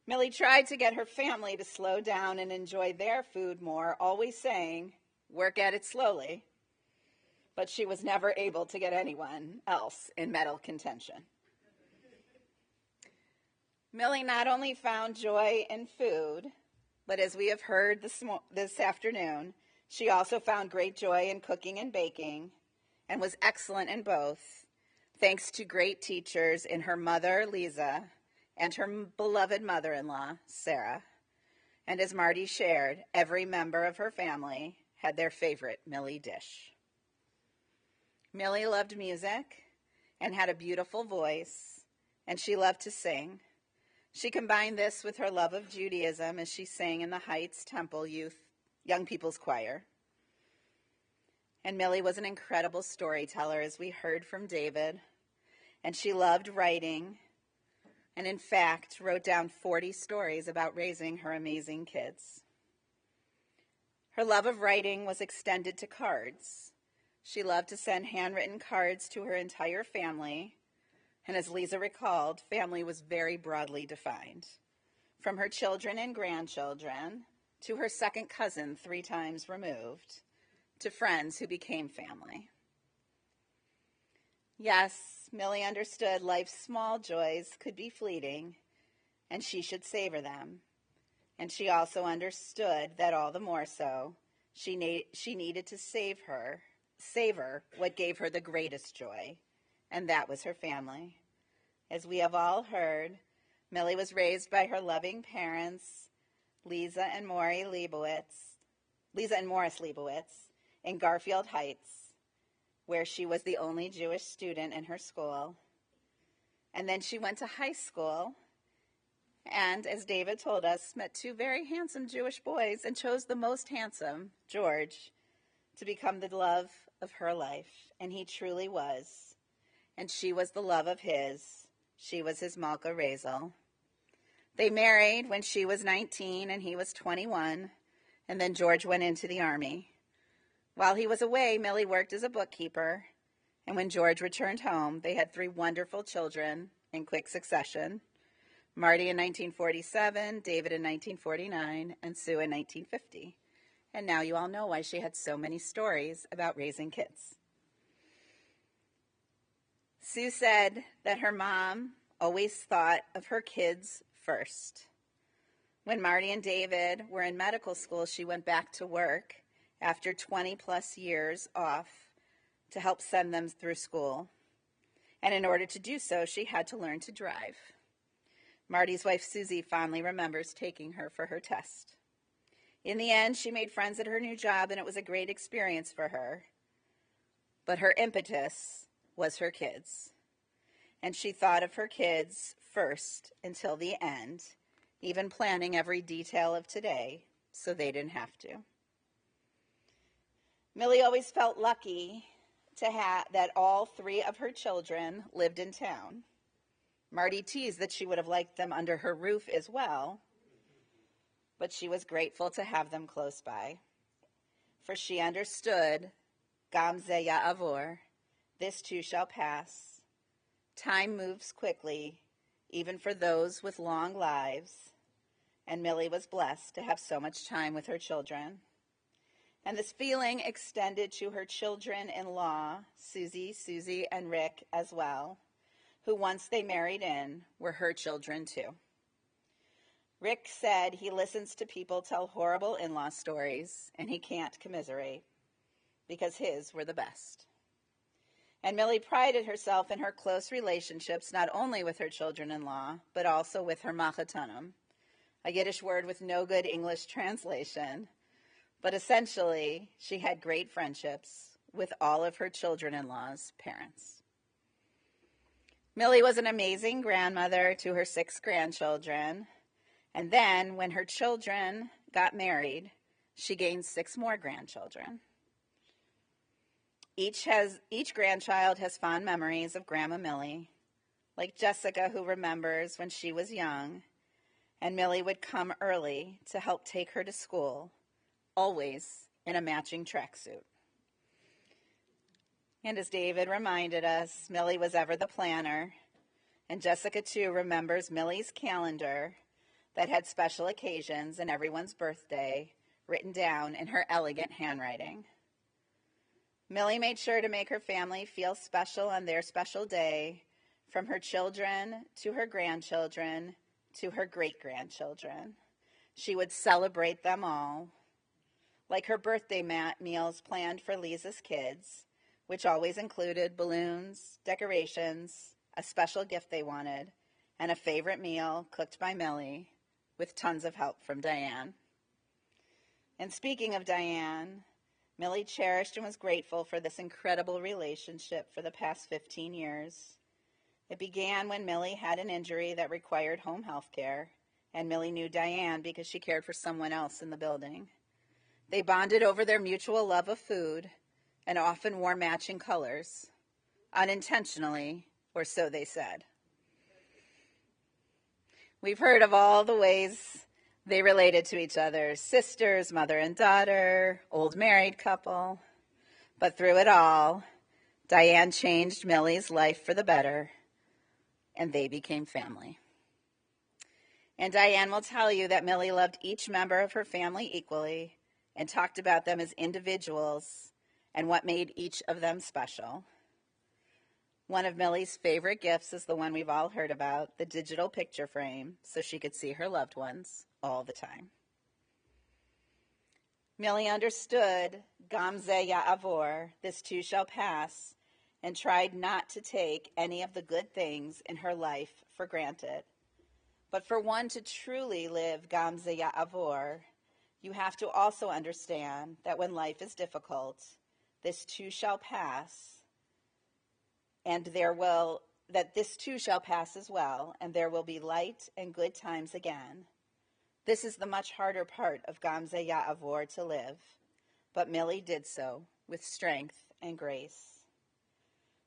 Millie tried to get her family to slow down and enjoy their food more, always saying, "Work at it slowly." But she was never able to get anyone else in medal contention. Millie not only found joy in food, but as we have heard this afternoon, she also found great joy in cooking and baking and was excellent in both, thanks to great teachers in her mother, Lisa, and her beloved mother-in-law, Sarah. And as Marty shared, every member of her family had their favorite Millie dish. Millie loved music and had a beautiful voice, and she loved to sing. She combined this with her love of Judaism as she sang in the Heights Temple Young People's Choir. And Millie was an incredible storyteller, as we heard from David, and she loved writing, and in fact wrote down 40 stories about raising her amazing kids. Her love of writing was extended to cards. She loved to send handwritten cards to her entire family, and as Lisa recalled, family was very broadly defined, from her children and grandchildren to her second cousin 3 times removed, to friends who became family. Yes, Millie understood life's small joys could be fleeting, and she should savor them. And she also understood that all the more so, she needed to savor what gave her the greatest joy, and that was her family. As we have all heard, Millie was raised by her loving parents, Lisa and Morris Leibowitz, in Garfield Heights, where she was the only Jewish student in her school. And then she went to high school and, as David told us, met two very handsome Jewish boys and chose the most handsome, George, to become the love of her life. And he truly was. And she was the love of his. She was his Malka Razel. They married when she was 19 and he was 21, and then George went into the Army. While he was away, Millie worked as a bookkeeper, and when George returned home, they had 3 wonderful children in quick succession: Marty in 1947, David in 1949, and Sue in 1950. And now you all know why she had so many stories about raising kids. Sue said that her mom always thought of her kids first. When Marty and David were in medical school, she went back to work after 20 plus years off to help send them through school. And in order to do so, she had to learn to drive. Marty's wife, Susie, fondly remembers taking her for her test. In the end, she made friends at her new job, and it was a great experience for her. But her impetus was her kids. And she thought of her kids first until the end, even planning every detail of today so they didn't have to. Millie always felt lucky that all 3 of her children lived in town. Marty teased that she would have liked them under her roof as well, but she was grateful to have them close by. For she understood, Gam ze ya'avor, this too shall pass. Time moves quickly, even for those with long lives, and Millie was blessed to have so much time with her children. And this feeling extended to her children-in-law, Susie, and Rick as well, who once they married in, were her children too. Rick said he listens to people tell horrible in-law stories, and he can't commiserate, because his were the best. And Millie prided herself in her close relationships, not only with her children-in-law, but also with her machatanim, a Yiddish word with no good English translation. But essentially, she had great friendships with all of her children-in-law's parents. Millie was an amazing grandmother to her 6 grandchildren. And then, when her children got married, she gained 6 more grandchildren. Each grandchild has fond memories of Grandma Millie, like Jessica, who remembers when she was young, and Millie would come early to help take her to school, always in a matching tracksuit. And as David reminded us, Millie was ever the planner, and Jessica, too, remembers Millie's calendar that had special occasions and everyone's birthday written down in her elegant handwriting. Millie made sure to make her family feel special on their special day, from her children to her grandchildren to her great-grandchildren. She would celebrate them all, like her birthday meals planned for Lisa's kids, which always included balloons, decorations, a special gift they wanted, and a favorite meal cooked by Millie, with tons of help from Diane. And speaking of Diane, Millie cherished and was grateful for this incredible relationship for the past 15 years. It began when Millie had an injury that required home health care, and Millie knew Diane because she cared for someone else in the building. They bonded over their mutual love of food and often wore matching colors, unintentionally, or so they said. We've heard of all the ways they related to each other: sisters, mother and daughter, old married couple. But through it all, Diane changed Millie's life for the better, and they became family. And Diane will tell you that Millie loved each member of her family equally and talked about them as individuals and what made each of them special. One of Millie's favorite gifts is the one we've all heard about, the digital picture frame, so she could see her loved ones all the time. Millie understood Gam ze ya'avor, this too shall pass, and tried not to take any of the good things in her life for granted. But for one to truly live Gam ze ya'avor, you have to also understand that when life is difficult, this too shall pass, and this too shall pass as well, and there will be light and good times again. This is the much harder part of Gamze Ya'avor to live, but Millie did so with strength and grace.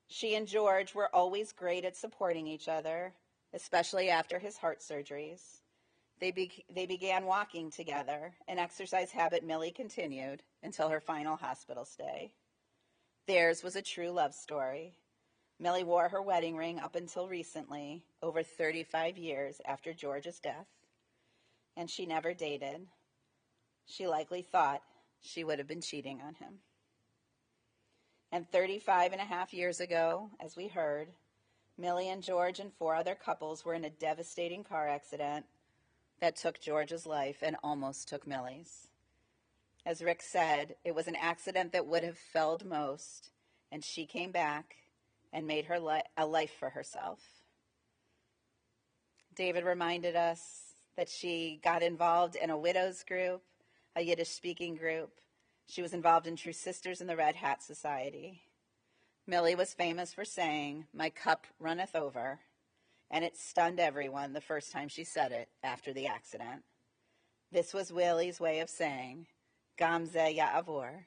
She and George were always great at supporting each other, especially after his heart surgeries. They began walking together, an exercise habit Millie continued until her final hospital stay. Theirs was a true love story. Millie wore her wedding ring up until recently, over 35 years after George's death, and she never dated. She likely thought she would have been cheating on him. And 35 and a half years ago, as we heard, Millie and George and 4 other couples were in a devastating car accident that took George's life and almost took Millie's. As Rick said, it was an accident that would have felled most, and she came back and made her a life for herself. David reminded us that she got involved in a widows group, a Yiddish-speaking group. She was involved in True Sisters in the Red Hat Society. Millie was famous for saying, "My cup runneth over," and it stunned everyone the first time she said it after the accident. This was Willie's way of saying, Gamze Ya'avor,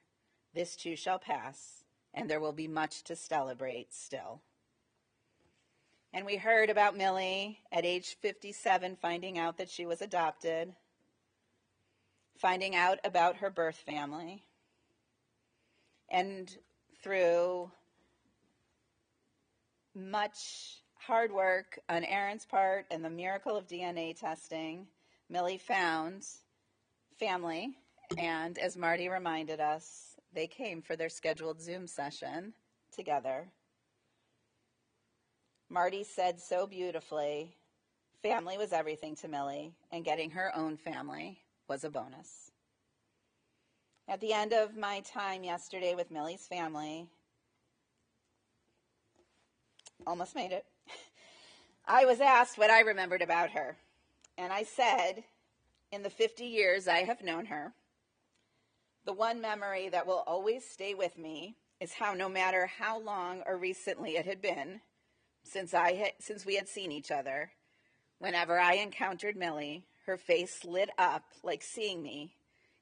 this too shall pass, and there will be much to celebrate still. And we heard about Millie at age 57 finding out that she was adopted, finding out about her birth family, and through much hard work on Aaron's part and the miracle of DNA testing, Millie found family, and as Marty reminded us, they came for their scheduled Zoom session together. Marty said so beautifully, family was everything to Millie, and getting her own family was a bonus. At the end of my time yesterday with Millie's family, almost made it, I was asked what I remembered about her. And I said, in the 50 years I have known her, the one memory that will always stay with me is how no matter how long or recently it had been since we had seen each other, whenever I encountered Millie, her face lit up like seeing me,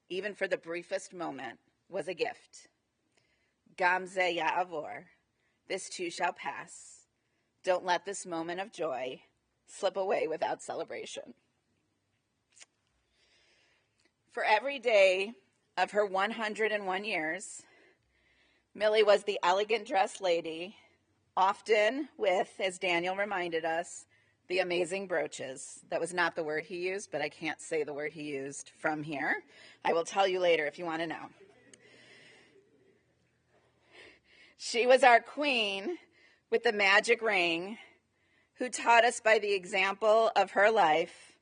even for the briefest moment, was a gift. Gamze Ya'avor, this too shall pass. Don't let this moment of joy slip away without celebration. For every day of her 101 years, Millie was the elegant dressed lady, often with, as Daniel reminded us, the amazing brooches. That was not the word he used, but I can't say the word he used from here. I will tell you later if you want to know. She was our queen with the magic ring, who taught us by the example of her life,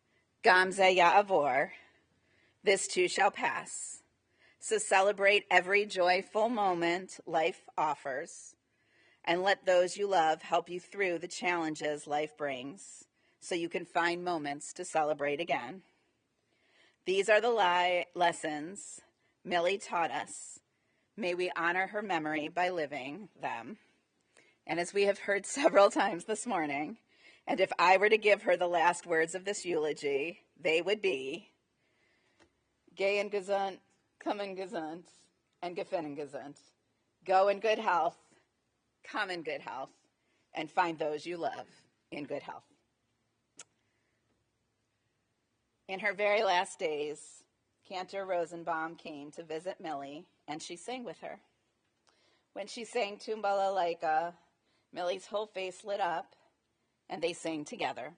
Gamze Ya'avor, this too shall pass. So celebrate every joyful moment life offers, and let those you love help you through the challenges life brings, so you can find moments to celebrate again. These are the lessons Millie taught us. May we honor her memory by living them. And as we have heard several times this morning, and if I were to give her the last words of this eulogy, they would be, Geh gesund, kommen gesund, and gefinnen gesund. Go in good health, come in good health, and find those you love in good health. In her very last days, Cantor Rosenbaum came to visit Millie, and she sang with her. When she sang Tumbala Laika, Millie's whole face lit up, and they sang together.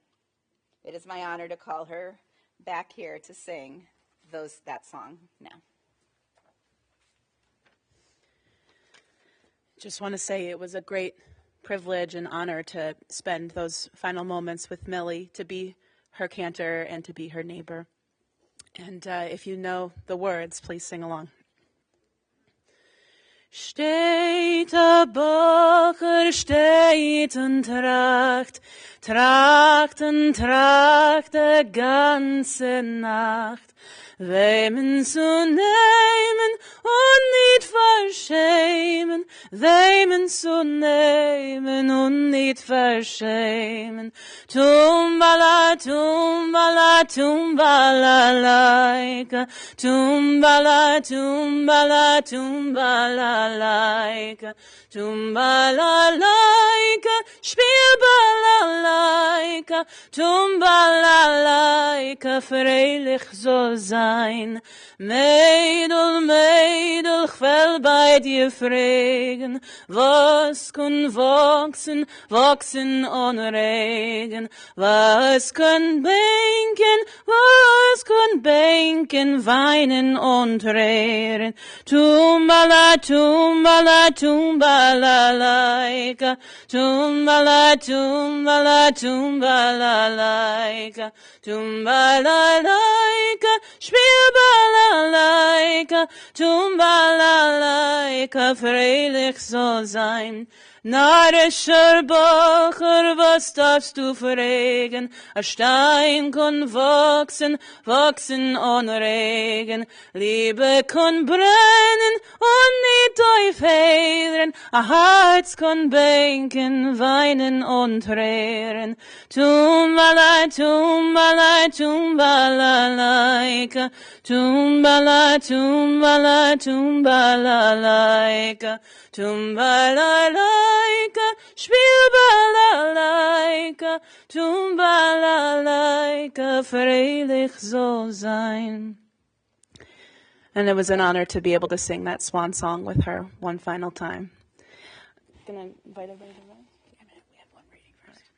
It is my honor to call her back here to sing that song now. Just want to say it was a great privilege and honor to spend those final moments with Millie, to be her cantor and to be her neighbor. And if you know the words, please sing along. Steht der Bocher, steht und tragt, tragt und tragt die ganze Nacht. Wemen zu nehmen und nicht verschämen, wemen zu nehmen und nicht verschämen. Tumbala, tumbala, tumbala, laika, tumbala, tumbala, tumbala, laika, tumbala, laika, spiel balalaika, tumbala, laika, freilich soll sein. Mädel, Mädel, ich will bei dir fragen, was kann wachsen, wachsen ohne Regen, was kann bänken, weinen und rehren. Tumbala, tumbala, tumbala, laika, tumbala, tumbala, tumbala, laika, tumbala, laika, spiel balalaika, tumbala, freilich soll sein. Narischer Bacher, was darfst du fragen? A Stein kann wachsen, wachsen ohne Regen. Liebe kann brennen und nicht aufhören. A Herz kann bänken, weinen und rehren. Tumbala, tumbala, tumbala, laika. Tumbala, tumbala, tumbala, laika. Tumbala, laika, spiel balalaika, tumbala, freilich soll sein. And it was an honor to be able to sing that swan song with her one final time. Gonna invite everybody to rise? We have one reading first.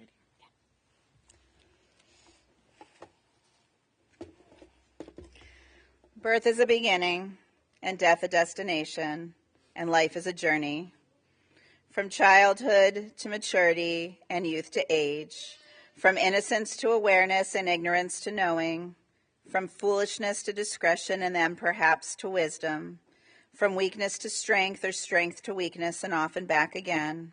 Birth is a beginning, and death a destination, and life is a journey. From childhood to maturity and youth to age, from innocence to awareness and ignorance to knowing, from foolishness to discretion and then perhaps to wisdom, from weakness to strength or strength to weakness and often back again,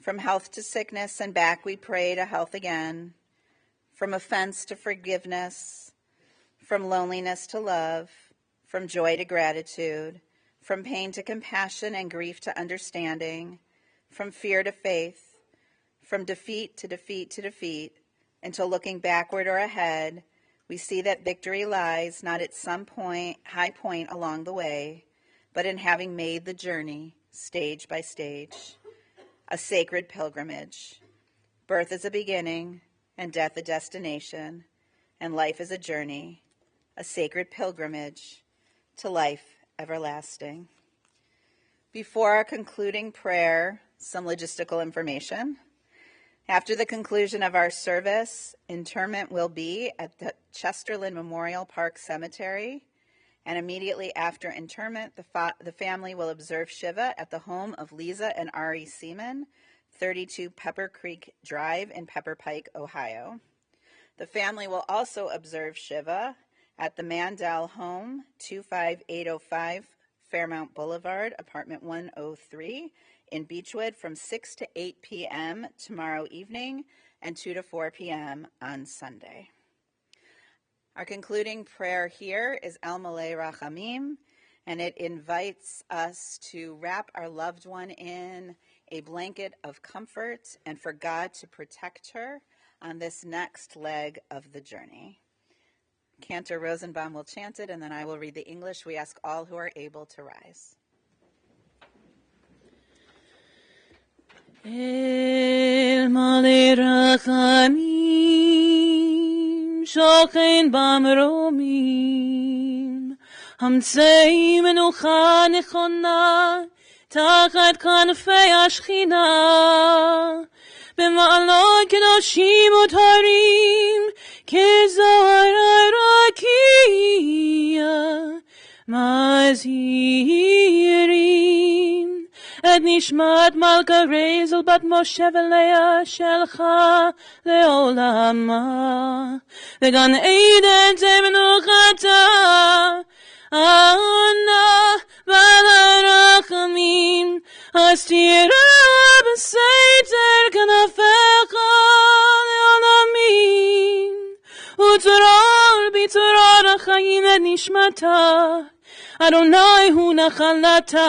from health to sickness and back we pray to health again, from offense to forgiveness, from loneliness to love, from joy to gratitude, from pain to compassion and grief to understanding, from fear to faith, from defeat to defeat to defeat, until looking backward or ahead, we see that victory lies not at some high point along the way, but in having made the journey stage by stage, a sacred pilgrimage. Birth is a beginning, and death a destination, and life is a journey, a sacred pilgrimage to life everlasting. Before our concluding prayer, some logistical information. After the conclusion of our service, interment will be at the Chesterland Memorial Park Cemetery, and immediately after interment, the family will observe Shiva at the home of Lisa and Ari Seaman, 32 Pepper Creek Drive in Pepper Pike, Ohio. The family will also observe Shiva at the Mandel home, 25805 Fairmount Boulevard, apartment 103, in Beechwood from 6 to 8 p.m. tomorrow evening and 2 to 4 p.m. on Sunday. Our concluding prayer here is El Malei Rachamim, and it invites us to wrap our loved one in a blanket of comfort and for God to protect her on this next leg of the journey. Cantor Rosenbaum will chant it, and then I will read the English. We ask all who are able to rise. El Malei Rachamim, Shochen Bamromim, Hamtzei Menucha Nechona, Tachat Kanfei Ashchina, B'ma'alot Kedoshim U'Tarim, Kezohar HaRakia, Mazirim, Et Nishmat Malka Rezel Bat Moshe V'Leah Shelcha Le'olama, V'gan Eden Temenuchata, Ana V'Larachamim, Astira B'Seiter Kanafecha Le'olamim, U'Torah B'Torah Chayim נשמתה, אדוני הוא נחלתה,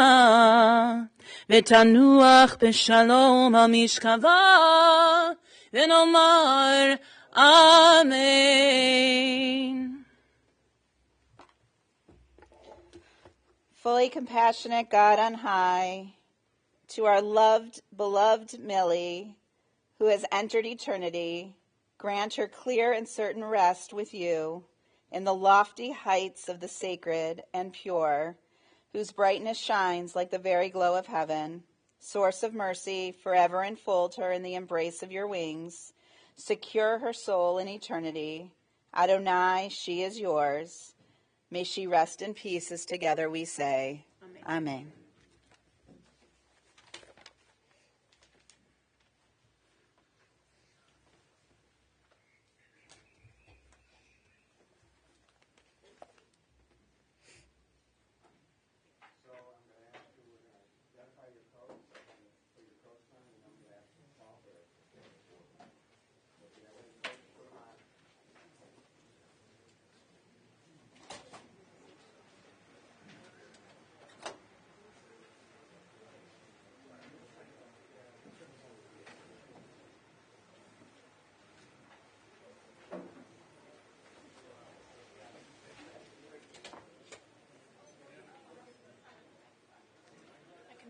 ותנוח בשלום על משכבה, ונאמר אמן. Fully compassionate God on high, to our loved, beloved Millie, who has entered eternity, grant her clear and certain rest with you in the lofty heights of the sacred and pure, whose brightness shines like the very glow of heaven. Source of mercy, forever enfold her in the embrace of your wings. Secure her soul in eternity. Adonai, she is yours. May she rest in peace as together we say, Amen. Amen.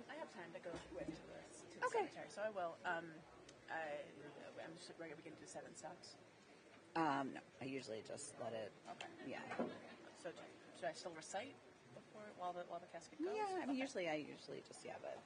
I have time to go with to the cemetery, so I will. I'm just we can do 7 stops. No, I usually just let it. Okay. Yeah. So should I still recite before while the casket goes? Yeah, I mean, Okay. usually I just, but